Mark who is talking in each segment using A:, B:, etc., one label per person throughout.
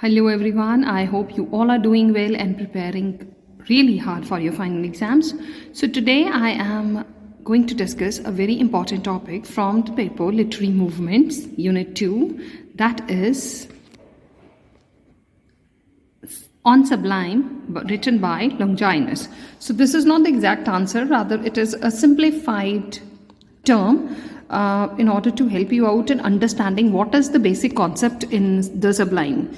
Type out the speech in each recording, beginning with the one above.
A: Hello everyone, I hope you all are doing well and preparing really hard for your final exams. So today I am going to discuss a very important topic from the paper Literary Movements, Unit 2, that is On Sublime, written by Longinus. So this is not the exact answer, rather it is a simplified term in order to help you out in understanding what is the basic concept in the sublime.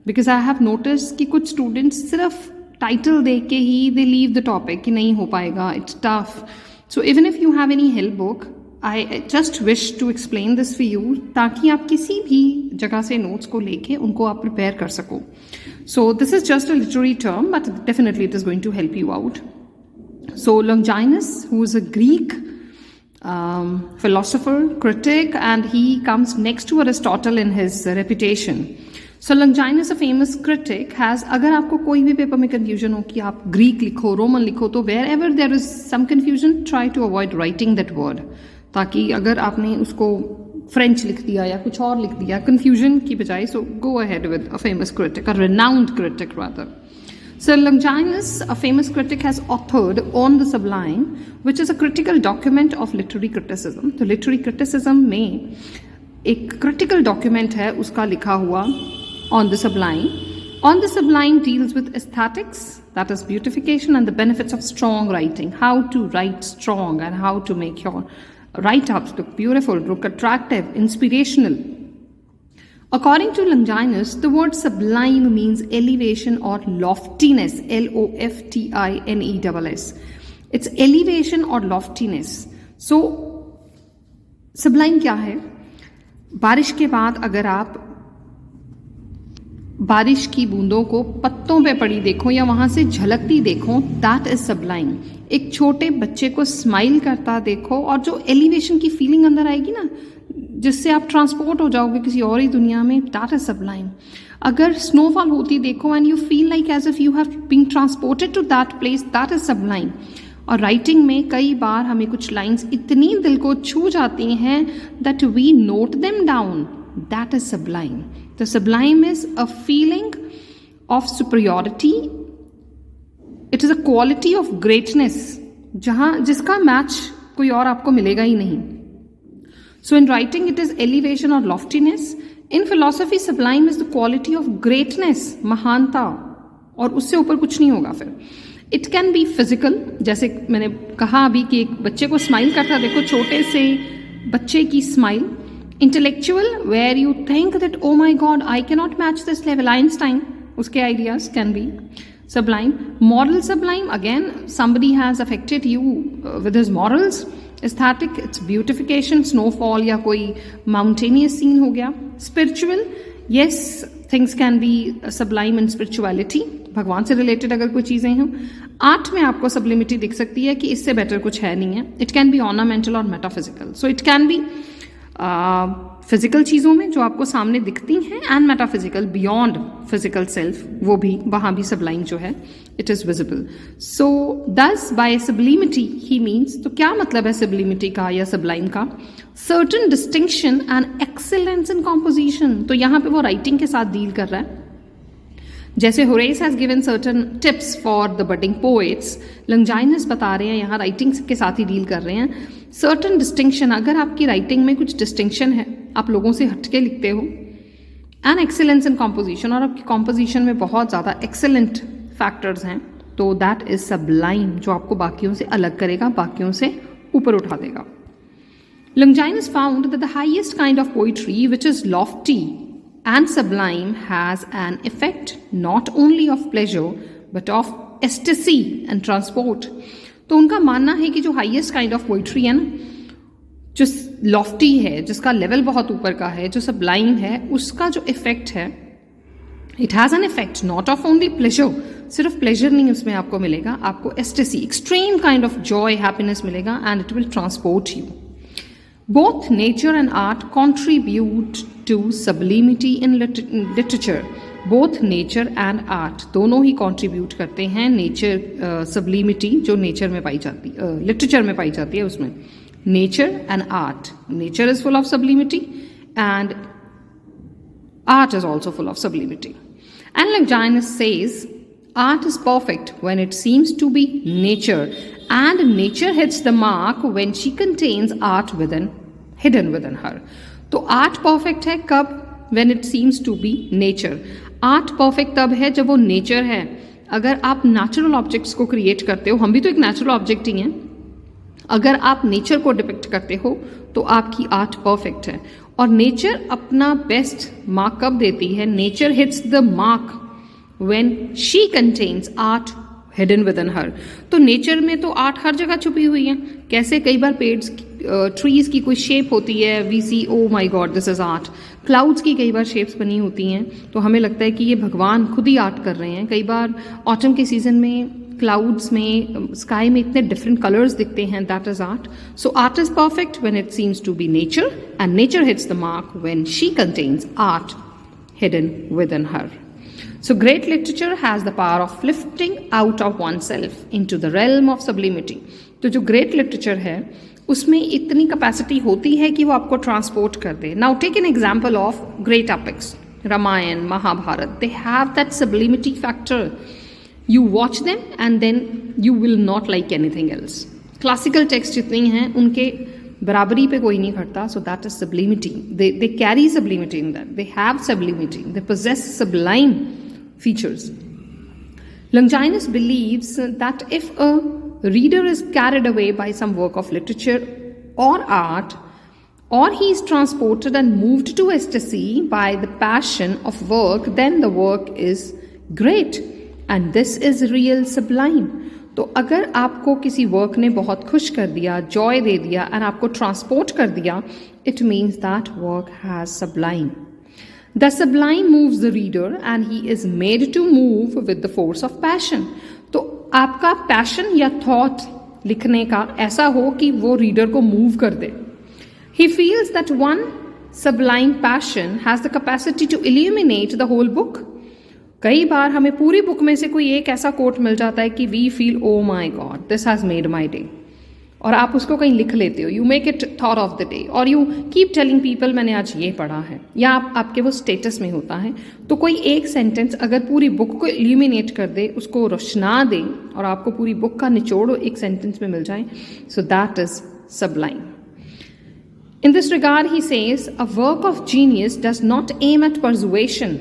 A: Because I have noticed कि कुछ students सिर्फ title देख के ही they leave the topic कि नहीं हो पाएगा, it's tough. So even if you have any help book, I just wish to explain this for you ताकि आप किसी भी जगह से notes को लेके उनको आप prepare कर सको. So this is just a literary term, but definitely it is going to help you out. So Longinus, who is a Greek philosopher, critic, and he comes next to Aristotle in his reputation. So Longinus, a famous critic, has, अगर आपको कोई भी paper में confusion हो कि आप Greek लिखो, Roman लिखो, तो wherever there is some confusion, try to avoid writing that word. ताकि अगर आपने उसको French लिख दिया या कुछ और लिख दिया, confusion की बजाय, so go ahead with a famous critic, a renowned critic rather. So Longinus, a famous critic, has authored On the Sublime, which is a critical document of literary criticism. तो literary criticism में एक critical document है उसका लिखा हुआ On the Sublime. On the Sublime deals with aesthetics, that is beautification, and the benefits of strong writing. How to write strong and how to make your write-ups look beautiful, look attractive, inspirational. According to Longinus, the word sublime means elevation or loftiness, L-O-F-T-I-N-E-S-S. It's elevation or loftiness. So, sublime क्या है? बारिश के बाद अगर आप बारिश की बूंदों को पत्तों पे पड़ी देखो या वहां से झलकती देखो, दैट इज सबलाइम. एक छोटे बच्चे को स्माइल करता देखो और जो एलिवेशन की फीलिंग अंदर आएगी ना, जिससे आप ट्रांसपोर्ट हो जाओगे किसी और ही दुनिया में, दैट इज सबलाइम. अगर स्नोफॉल होती देखो and you feel like as if you have been transported to that place, that is sublime. और राइटिंग में कई बार हमें कुछ लाइंस इतनी दिल को छू जाती हैं that we note them down, that is sublime. The sublime is a feeling of superiority. It is a quality of greatness जिसका मैच कोई और आपको मिलेगा ही नहीं. So in writing it is elevation or loftiness. In philosophy sublime is the quality of greatness, महानता, और उससे ऊपर कुछ नहीं होगा फिर. It can be physical, जैसे मैंने कहा अभी कि एक बच्चे को स्माइल करता देखो, छोटे से बच्चे की smile. Intellectual, where you think that, oh my god, I cannot match this level. Einstein, uske ideas can be sublime. Moral sublime, again, somebody has affected you with his morals. Aesthetic, it's beautification, snowfall या कोई mountainous scene हो गया. Spiritual, yes, things can be sublime in spirituality. भगवान से related अगर कोई चीज़ें हों. Art में आपको sublimity दिख सकती है कि इससे better कुछ है नहीं है. It can be ornamental or metaphysical. So it can be physical चीज़ों में जो आपको सामने दिखती हैं and metaphysical beyond physical self, वो भी वहाँ भी सबलाइम जो है इट इज़ विजिबल. सो दस बाय सब्लिमिटी ही मीन्स, तो क्या मतलब है सब्लिमिटी का या सबलाइम का? Certain distinction and excellence in composition. तो यहाँ पे वो राइटिंग के साथ डील कर रहा है. जैसे Horace has given certain tips for the budding poets, Longinus बता रहे हैं यहाँ राइटिंग के साथ ही डील कर रहे हैं. सर्टन डिस्टिंक्शन, अगर आपकी राइटिंग में कुछ डिस्टिंक्शन है, आप लोगों से हटके लिखते हो. एंड एक्सेलेंस इन कॉम्पोजिशन, और आपकी कॉम्पोजिशन में बहुत ज़्यादा एक्सेलेंट फैक्टर्स हैं, तो दैट इज सबलाइम, जो आपको बाकियों से अलग करेगा, बाकियों से ऊपर उठा देगा. Longinus found that the highest kind of poetry which is lofty and sublime has an effect not only of pleasure but of ecstasy and transport. तो उनका मानना है कि जो हाईएस्ट काइंड ऑफ पोइट्री है ना, जो लॉफ्टी है, जिसका लेवल बहुत ऊपर का है, जो सबलाइम है, उसका जो इफेक्ट है, it has an effect not of only pleasure. सिर्फ प्लेजर नहीं उसमें आपको मिलेगा, आपको ecstasy, extreme kind of joy, happiness मिलेगा, and it will transport you. Both nature and art contribute to sublimity in literature. Both nature and art दोनों ही contribute करते हैं nature sublimity जो nature में पाई जाती है, literature में पाई जाती है उसमें. Nature and art. Nature is full of sublimity and art is also full of sublimity. And Longinus says, art is perfect when it seems to be nature, and nature hits the mark when she contains art hidden within her. तो art perfect है कब? When it seems to be nature. Art perfect तब है जब वो nature है. अगर आप नेचुरल ऑब्जेक्ट्स को क्रिएट करते हो, हम भी तो एक नेचुरल ऑब्जेक्ट ही हैं, अगर आप नेचर को डिपिक्ट करते हो तो आपकी आर्ट परफेक्ट है. और नेचर अपना बेस्ट मार्क कब देती है? Nature hits the mark when she contains art hidden within her. तो नेचर में तो आर्ट हर जगह छुपी हुई है. कैसे? कई बार पेड्स ट्रीज की कोई शेप होती है, we see oh my god this is art. Clouds की कई बार शेप्स बनी होती हैं तो हमें लगता है कि ये भगवान खुद ही आर्ट कर रहे हैं. कई बार ऑटम के सीजन में क्लाउड्स में, स्काई में इतने डिफरेंट कलर्स दिखते हैं, that is art. So art is perfect when it seems to be nature, and nature hits the mark when she contains art hidden within her. So great literature has the power of lifting out of oneself into the realm of sublimity. तो जो great literature है उसमें इतनी capacity होती है कि वो आपको ट्रांसपोर्ट कर दे. Now take an example of great epics, Ramayana, Mahabharata. They have that sublimity factor. You watch them and then you will not like anything else. Classical text जितनी हैं उनके बराबरी पे कोई नहीं खड़ता. So that is sublimity. They carry sublimity in that. They have sublimity. They possess sublime features. Longinus believes that if a reader is carried away by some work of literature or art, or he is transported and moved to ecstasy by the passion of work, then the work is great, and this is real sublime. तो अगर आपको किसी work ने बहुत खुश कर दिया, Joy दे दिया, एंड आपको ट्रांसपोर्ट कर दिया, it means that work has sublime. The sublime moves the reader and he is made to move with the force of passion. तो आपका पैशन या थॉट लिखने का ऐसा हो कि वो रीडर को मूव कर दे. He feels that one sublime passion has the capacity to illuminate the whole book. कई बार हमें पूरी बुक में से कोई एक ऐसा कोट मिल जाता है कि we feel oh my God, this has made my day. और आप उसको कहीं लिख लेते हो, you make it thought of the day, और यू कीप टेलिंग पीपल मैंने आज ये पढ़ा है, या आपके वो स्टेटस में होता है. तो कोई एक सेंटेंस अगर पूरी बुक को इल्यूमिनेट कर दे, उसको रोशना दे, और आपको पूरी बुक का निचोड़ एक सेंटेंस में मिल जाए, सो that is Sublime. In this regard, he says, a work of genius does not aim at persuasion,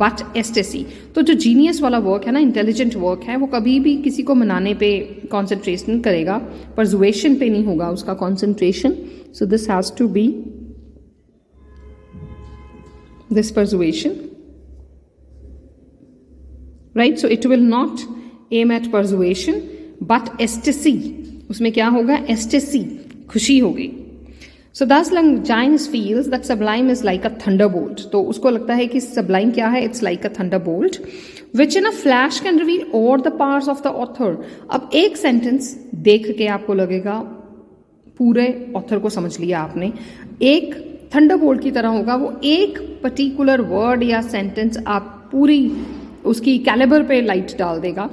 A: but एस्टेसी. तो जो जीनियस वाला वर्क है ना, इंटेलिजेंट वर्क है, वो कभी भी किसी को मनाने पे कॉन्सेंट्रेशन करेगा, परसुएशन पे नहीं होगा उसका concentration. So this has to be this persuasion, right. So it will not aim at persuasion but ecstasy. उसमें क्या होगा? एस्टेसी, खुशी होगी. So thus Longinus feels that sublime is like a thunderbolt. तो उसको लगता है कि sublime क्या है? It's like a thunderbolt, which in a flash can reveal all the powers of the author. अब एक सेंटेंस देख के आपको लगेगा पूरे ऑथर को समझ लिया आपने. एक थंडरबोल्ट की तरह होगा वो. एक पर्टिकुलर वर्ड या सेंटेंस आप पूरी उसकी कैलिबर पे लाइट डाल देगा.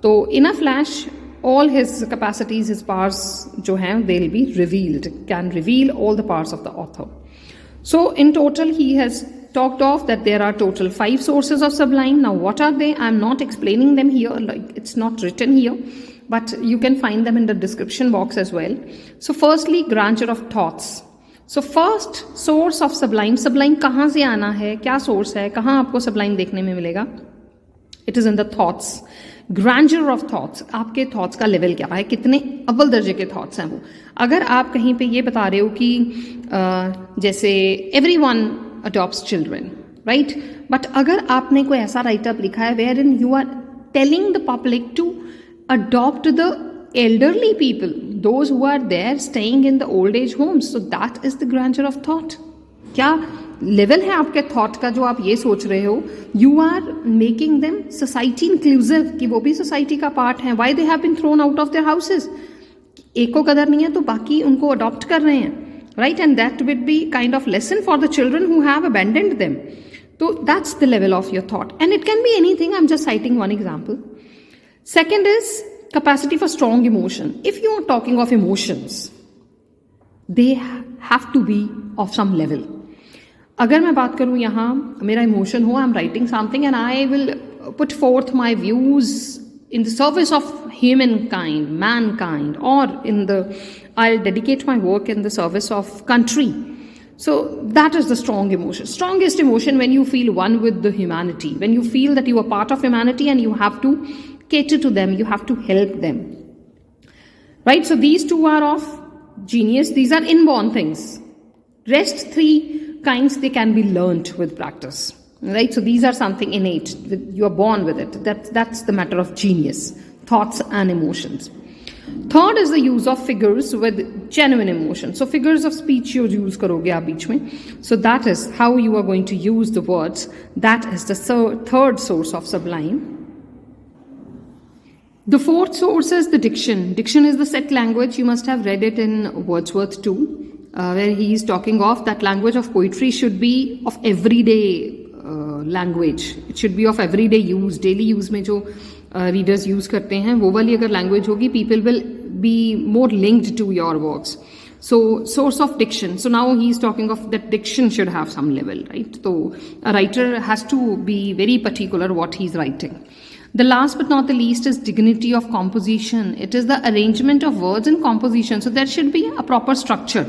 A: तो in a flash all his capacities, his powers जो हैं, they'll be revealed, can reveal all the powers of the author. So in total he has talked of that there are total 5 sources of sublime. Now what are they? I'm not explaining them here, like it's not written here, but you can find them in the description box as well. So firstly, grandeur of thoughts. So first source of sublime, sublime कहाँ से आना है, क्या source है, कहाँ आपको sublime देखने में मिलेगा? It is in the thoughts. Grander of thoughts, आपके थॉट्स का लेवल क्या है, कितने अव्वल दर्जे के थॉट्स हैं वो. अगर आप कहीं पे ये बता रहे हो कि जैसे everyone adopts children, right, but अगर आपने कोई ऐसा राइटअप लिखा है wherein you are telling the public to adopt the elderly people, those who are there staying in the old age homes, so that is the grandeur of thought. क्या level है आपके thought का जो आप ये सोच रहे हो? You are making them society inclusive, कि वो भी सोसाइटी का पार्ट है. Why they have been thrown out of their houses. एक को कदर नहीं है तो बाकी उनको अडॉप्ट कर रहे हैं, right. And that will be kind of lesson for the children who have abandoned them. तो that's the level of your thought, and it can be anything. I am just citing one example. Second is capacity for strong emotion. If you are talking of emotions, they have to be of some level. अगर मैं बात करूँ यहाँ मेरा emotion हो, I am writing something and I will put fourth my views in the service of humankind, mankind, or I'll dedicate my work in the service of country. So that is the strong emotion. Strongest emotion when you feel one with the humanity, when you feel that you are part of humanity and you have to cater to them, you have to help them. Right? So these two are of genius. These are inborn things. Rest three kinds, they can be learnt with practice. Right, so these are something innate. You are born with it. That's the matter of genius, thoughts and emotions. Third is the use of figures with genuine emotion. So figures of speech you use karoge aap beech mein. So that is how you are going to use the words. That is the third source of sublime. The fourth source is the diction. Diction is the set language. You must have read it in Wordsworth too, where he is talking of that language of poetry should be of everyday language. It should be of everyday use. Daily use में जो readers use करते हैं वो वाली अगर language होगी, people will be more linked to your works. So source of diction. So now he is talking of that diction should have some level, right? So a writer has to be very particular what he is writing. The last but not the least is dignity of composition. It is the arrangement of words and composition. So there should be a proper structure.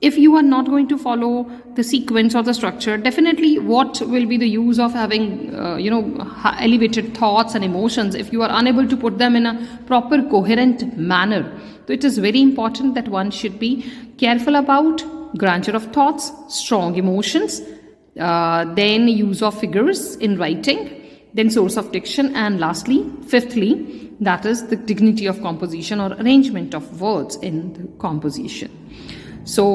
A: If you are not going to follow the sequence or the structure, definitely what will be the use of having elevated thoughts and emotions if you are unable to put them in a proper coherent manner? So it is very important that one should be careful about grandeur of thoughts, strong emotions, then use of figures in writing, then source of diction, and lastly, fifthly, that is the dignity of composition or arrangement of words in the composition. So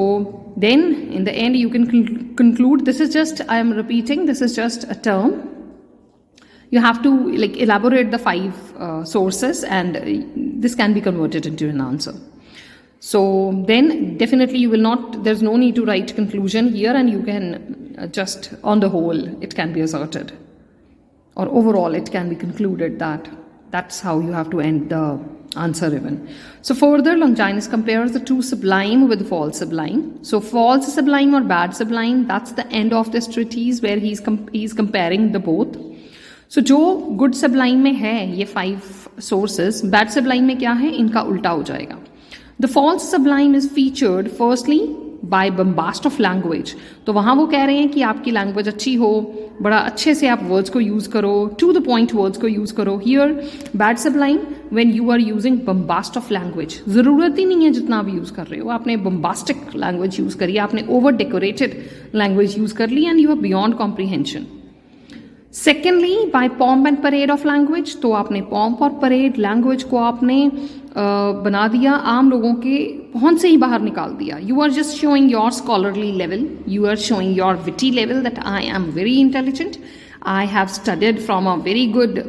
A: then in the end you can conclude, this is just, I am repeating, this is just a term. You have to elaborate the 5 sources and this can be converted into an answer. So then definitely you will not, there's no need to write conclusion here, and you can just on the whole it can be asserted, or overall it can be concluded that that's how you have to end the answer even. So further, Longinus compares the true sublime with false sublime. So false sublime or bad sublime, that's the end of this treatise where he's comparing the both. So जो good sublime में है ये 5 sources, bad sublime में क्या है, इनका उल्टा हो जाएगा. The false sublime is featured firstly by bombast of language. तो वहाँ वो कह रहे हैं कि आपकी लैंग्वेज अच्छी हो, बड़ा अच्छे से आप वर्ड्स को यूज़ करो, टू द पॉइंट वर्ड्स को यूज़ करो. Here bad sublime when you are using bombast of language. ज़रूरत ही नहीं है जितना आप यूज़ कर रहे हो, आपने बम्बास्टिक लैंग्वेज यूज़ करी, आपने ओवर डेकोरेटेड लैंग्वेज यूज़ कर ली, and you are beyond comprehension. Secondly by pomp and parade of language. तो आपने पॉम्प और परेड लैंग्वेज को आपने बना दिया, आम लोगों के पहुंच से ही बाहर निकाल दिया. You are just showing your scholarly level, you are showing your witty level, that I am very intelligent, I have studied from a very good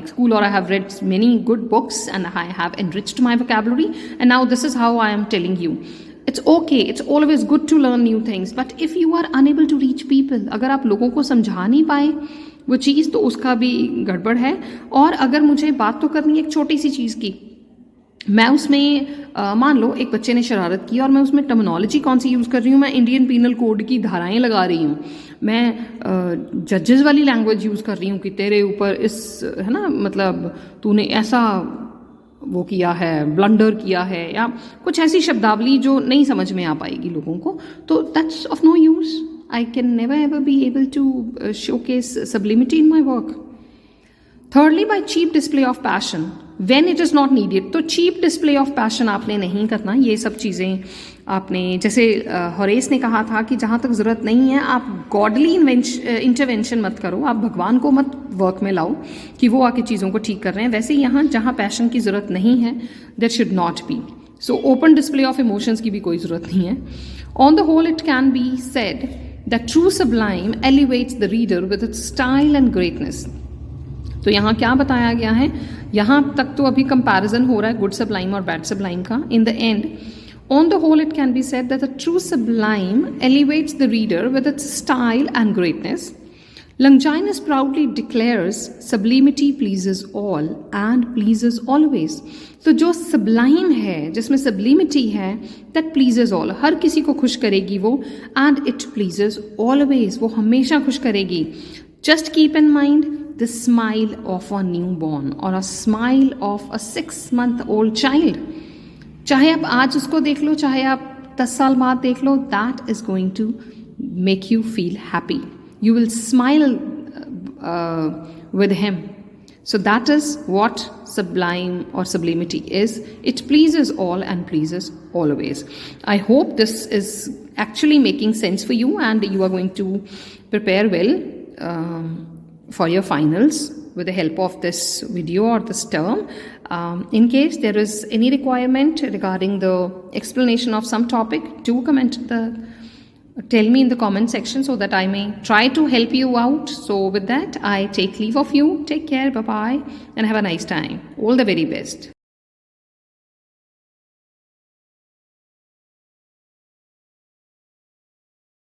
A: school, or I have read many good books and I have enriched my vocabulary, and now this is how I am telling you. It's okay, it's always good to learn new things, but if you are unable to reach people, अगर आप लोगों को समझा नहीं पाए वो चीज़, तो उसका भी गड़बड़ है. और अगर मुझे बात तो करनी है एक छोटी सी चीज़ की, मैं उसमें मान लो एक बच्चे ने शरारत की और मैं उसमें टर्मिनोलॉजी कौन सी यूज़ कर रही हूँ, मैं इंडियन पीनल कोड की धाराएं लगा रही हूँ, मैं जजेस वाली लैंग्वेज यूज़ कर रही हूँ कि तेरे ऊपर इस है ना, मतलब तूने ऐसा वो किया है, ब्लंडर किया है, या कुछ ऐसी शब्दावली जो नहीं समझ में आ पाएगी लोगों को, तो that's of no use. I can never ever be able to showcase sublimity in my work. Thirdly by cheap display of passion when it is not needed. तो चीप डिस्प्ले ऑफ पैशन आपने नहीं करना. ये सब चीज़ें आपने, जैसे Horace ने कहा था कि जहाँ तक ज़रूरत नहीं है आप गॉडली इंटरवेंशन मत करो, आप भगवान को मत वर्क में लाओ कि वो आके चीज़ों को ठीक कर रहे हैं. वैसे यहाँ जहाँ पैशन की ज़रूरत नहीं है, that should not be. So open display of emotions की भी कोई ज़रूरत नहीं है. On the whole it can be said that true sublime elevates the reader with its style and greatness. तो यहाँ क्या बताया गया है, यहाँ तक तो अभी कंपैरिजन हो रहा है गुड सब्लाइम और बैड सब्लाइम का. In the end, on the whole, it can be said that the true sublime elevates the reader with its style and greatness. Longinus proudly declares sublimity pleases all and pleases always. तो जो sublime है, जिसमें sublimity है, that pleases all, हर किसी को खुश करेगी वो, and it pleases always, वो हमेशा खुश करेगी. Just keep in mind the smile of a newborn or a smile of a 6-month-old child. चाहे आप आज उसको देख लो, चाहे आप 10 साल बाद देख लो, that is going to make you feel happy. You will smile with him. So that is what sublime or sublimity is. It pleases all and pleases always. I hope this is actually making sense for you and you are going to prepare well for your finals with the help of this video or this term. In case there is any requirement regarding the explanation of some topic, do tell me in the comment section so that I may try to help you out. So with that, I take leave of you. Take care. Bye-bye. And have a nice time. All the very best.